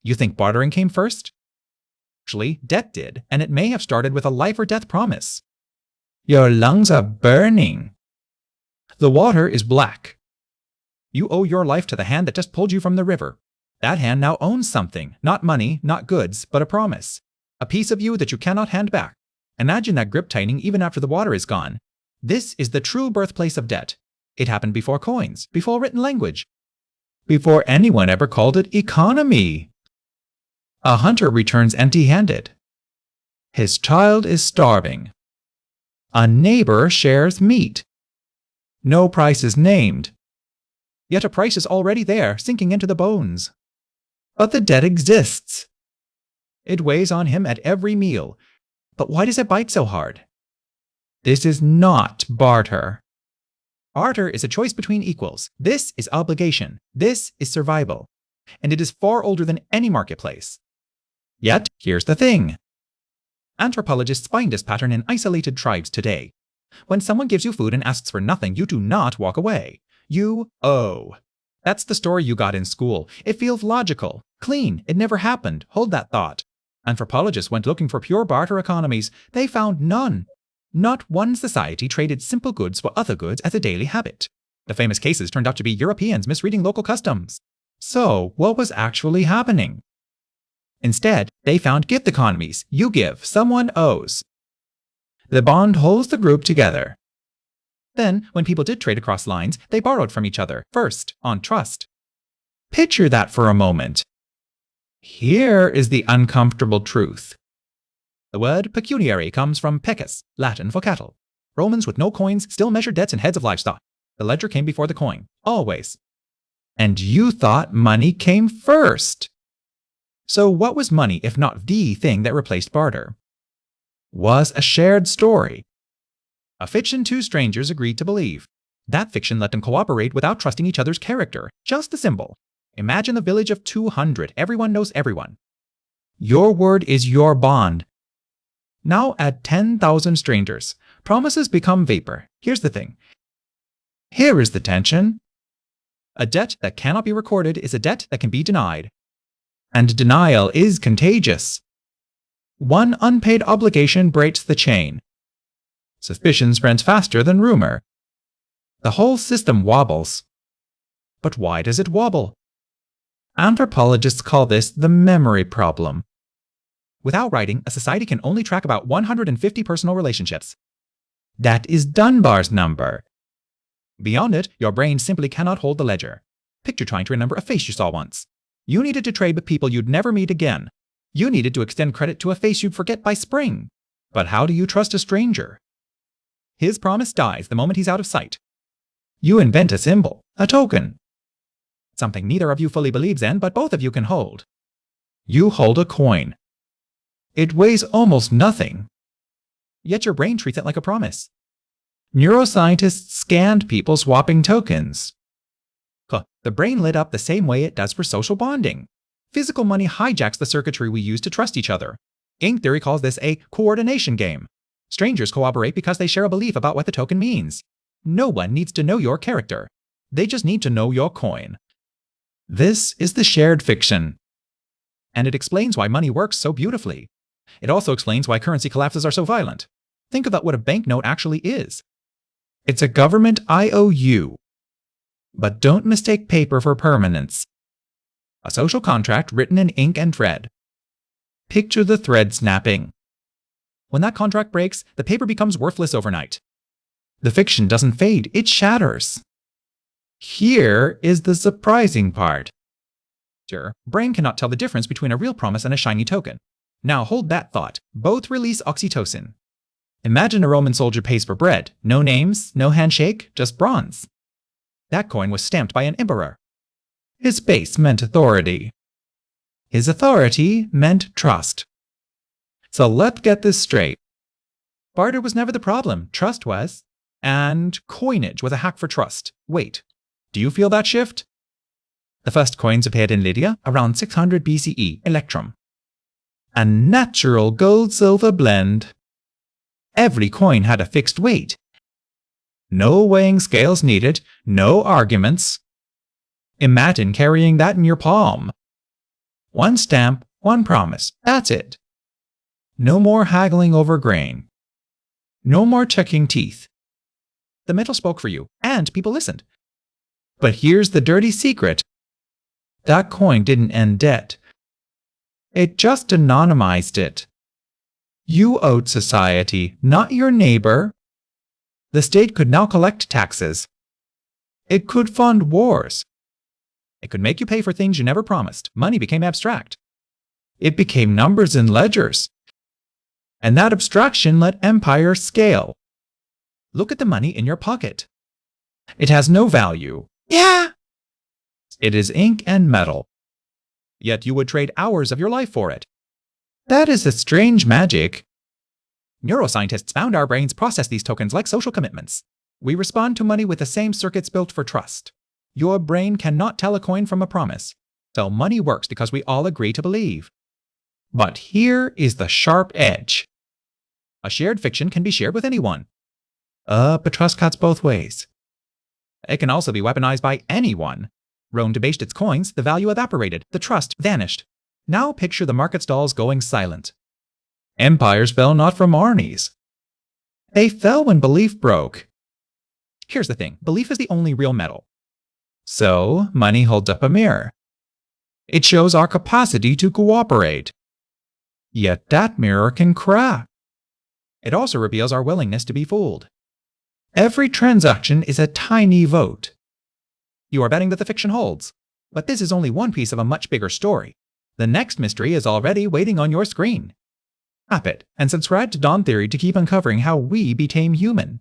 You think bartering came first? Actually, debt did, and it may have started with a life or death promise. Your lungs are burning. The water is black. You owe your life to the hand that just pulled you from the river. That hand now owns something, not money, not goods, but a promise. A piece of you that you cannot hand back. Imagine that grip tightening even after the water is gone. This is the true birthplace of debt. It happened before coins, before written language, before anyone ever called it economy. A hunter returns empty-handed. His child is starving. A neighbor shares meat. No price is named. Yet a price is already there, sinking into the bones. But the debt exists. It weighs on him at every meal. But why does it bite so hard? This is not barter. Barter is a choice between equals. This is obligation. This is survival. And it is far older than any marketplace. Yet, here's the thing. Anthropologists find this pattern in isolated tribes today. When someone gives you food and asks for nothing, you do not walk away. You owe. That's the story you got in school. It feels logical, clean. It never happened. Hold that thought. Anthropologists went looking for pure barter economies. They found none. Not one society traded simple goods for other goods as a daily habit. The famous cases turned out to be Europeans misreading local customs. So, what was actually happening? Instead, they found gift economies. You give, someone owes. The bond holds the group together. Then, when people did trade across lines, they borrowed from each other, first, on trust. Picture that for a moment. Here is the uncomfortable truth. The word pecuniary comes from pecus, Latin for cattle. Romans with no coins still measured debts in heads of livestock. The ledger came before the coin, always. And you thought money came first. So what was money if not the thing that replaced barter? Was a shared story. A fiction two strangers agreed to believe. That fiction let them cooperate without trusting each other's character, just a symbol. Imagine a village of 200, everyone knows everyone. Your word is your bond. Now add 10,000 strangers. Promises become vapor. Here's the thing. Here is the tension. A debt that cannot be recorded is a debt that can be denied. And denial is contagious. One unpaid obligation breaks the chain. Suspicion spreads faster than rumor. The whole system wobbles. But why does it wobble? Anthropologists call this the memory problem. Without writing, a society can only track about 150 personal relationships. That is Dunbar's number. Beyond it, your brain simply cannot hold the ledger. Picture trying to remember a face you saw once. You needed to trade with people you'd never meet again. You needed to extend credit to a face you'd forget by spring. But how do you trust a stranger? His promise dies the moment he's out of sight. You invent a symbol, a token. Something neither of you fully believes in, but both of you can hold. You hold a coin. It weighs almost nothing. Yet your brain treats it like a promise. Neuroscientists scanned people swapping tokens. The brain lit up the same way it does for social bonding. Physical money hijacks the circuitry we use to trust each other. Game theory calls this a coordination game. Strangers cooperate because they share a belief about what the token means. No one needs to know your character. They just need to know your coin. This is the shared fiction. And it explains why money works so beautifully. It also explains why currency collapses are so violent. Think about what a banknote actually is. It's a government IOU. But don't mistake paper for permanence. A social contract written in ink and thread. Picture the thread snapping. When that contract breaks, the paper becomes worthless overnight. The fiction doesn't fade, it shatters. Here is the surprising part. Your brain cannot tell the difference between a real promise and a shiny token. Now hold that thought. Both release oxytocin. Imagine a Roman soldier pays for bread. No names, no handshake, just bronze. That coin was stamped by an emperor. His base meant authority. His authority meant trust. So let's get this straight. Barter was never the problem, trust was. And coinage was a hack for trust. Wait, do you feel that shift? The first coins appeared in Lydia around 600 BCE, Electrum. A natural gold-silver blend. Every coin had a fixed weight. No weighing scales needed, no arguments. Imagine carrying that in your palm. One stamp, one promise. That's it. No more haggling over grain. No more checking teeth. The metal spoke for you, and people listened. But here's the dirty secret. That coin didn't end debt. It just anonymized it. You owed society, not your neighbor. The state could now collect taxes. It could fund wars. It could make you pay for things you never promised. Money became abstract. It became numbers in ledgers. And that abstraction let empires scale. Look at the money in your pocket. It has no value. Yeah! It is ink and metal. Yet you would trade hours of your life for it. That is a strange magic. Neuroscientists found our brains process these tokens like social commitments. We respond to money with the same circuits built for trust. Your brain cannot tell a coin from a promise. So money works because we all agree to believe. But here is the sharp edge. A shared fiction can be shared with anyone. But trust cuts both ways. It can also be weaponized by anyone. Rome debased its coins, the value evaporated, the trust vanished. Now picture the market stalls going silent. Empires fell not from armies. They fell when belief broke. Here's the thing, belief is the only real metal. So, money holds up a mirror. It shows our capacity to cooperate. Yet that mirror can crack. It also reveals our willingness to be fooled. Every transaction is a tiny vote. You are betting that the fiction holds. But this is only one piece of a much bigger story. The next mystery is already waiting on your screen. Tap it and subscribe to Dawn Theory to keep uncovering how we became human.